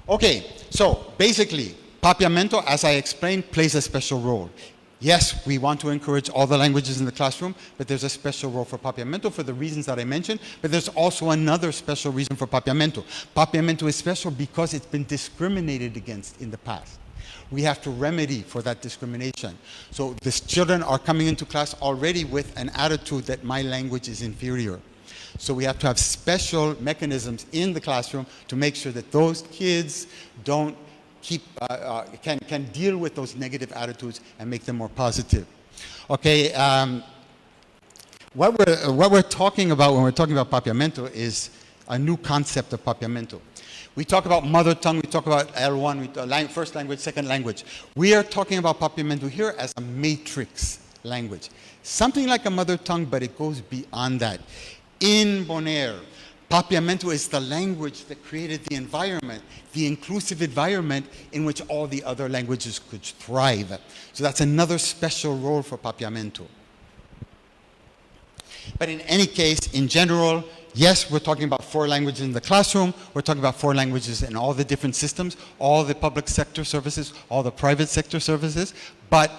Okay, so basically, Papiamento, as I explained, plays a special role. Yes, we want to encourage all the languages in the classroom, but there's a special role for Papiamento for the reasons that I mentioned, but there's also another special reason for Papiamento. Papiamento is special because it's been discriminated against in the past. We have to remedy for that discrimination. So these children are coming into class already with an attitude that my language is inferior. So we have to have special mechanisms in the classroom to make sure that those kids don't can deal with those negative attitudes and make them more positive. Okay, what we're talking about when we're talking about Papiamento is a new concept of Papiamento. We talk about mother tongue, we talk about L1, first language, second language. We are talking about Papiamento here as a matrix language. Something like a mother tongue, but it goes beyond that. In Bonaire, Papiamento is the language that created the environment, the inclusive environment in which all the other languages could thrive. So that's another special role for Papiamento. But in any case, in general, yes, we're talking about 4 languages in the classroom. We're talking about 4 languages in all the different systems, all the public sector services, all the private sector services. But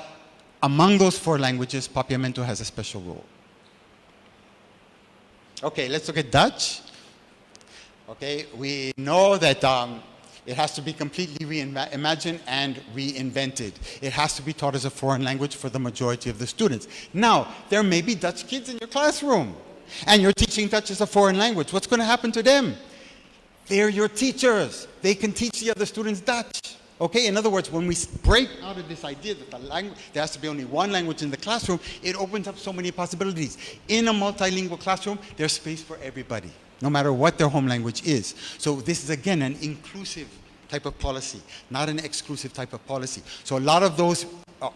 among those 4 languages, Papiamento has a special role. Okay, let's look at Dutch. Okay, we know that it has to be completely reimagined and reinvented. It has to be taught as a foreign language for the majority of the students. Now, there may be Dutch kids in your classroom, and you're teaching Dutch as a foreign language. What's going to happen to them? They're your teachers. They can teach the other students Dutch. Okay, in other words, when we break out of this idea that there has to be only one language in the classroom, it opens up so many possibilities. In a multilingual classroom, there's space for everybody, no matter what their home language is. So this is, again, an inclusive type of policy, not an exclusive type of policy. So a lot of those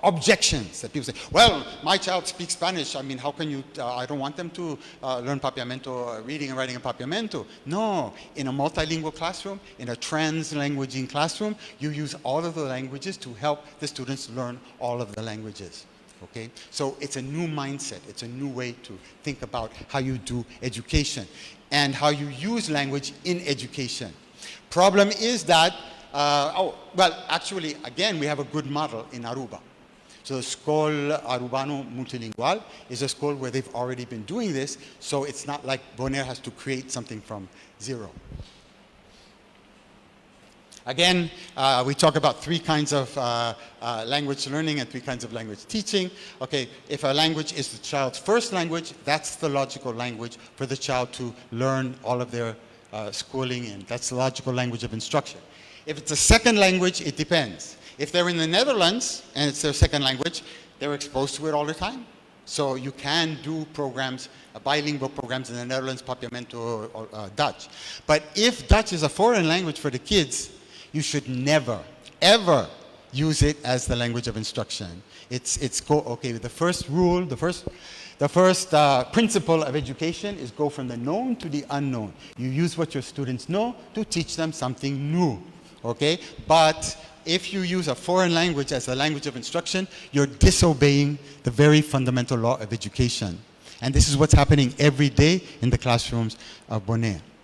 objections that people say, well, my child speaks Spanish, I mean, how can you, I don't want them to learn Papiamento, reading and writing in Papiamento. No, in a multilingual classroom, in a trans-languaging classroom, you use all of the languages to help the students learn all of the languages. Okay, so it's a new mindset, it's a new way to think about how you do education and how you use language in education. Problem is that, actually, again, we have a good model in Aruba. So School Arubano Multilingual is a school where they've already been doing this, so it's not like Bonaire has to create something from zero. Again, we talk about 3 kinds of language learning and 3 kinds of language teaching. Okay, if a language is the child's first language, that's the logical language for the child to learn all of their schooling in. That's the logical language of instruction. If it's a second language, it depends. If they're in the Netherlands and it's their second language, they're exposed to it all the time. So you can do programs, bilingual programs in the Netherlands, Papiamento or Dutch. But if Dutch is a foreign language for the kids, you should never, ever use it as the language of instruction. Okay, the first rule, the first principle of education is go from the known to the unknown. You use what your students know to teach them something new, okay? But if you use a foreign language as a language of instruction, you're disobeying the very fundamental law of education. And this is what's happening every day in the classrooms of Bonaire.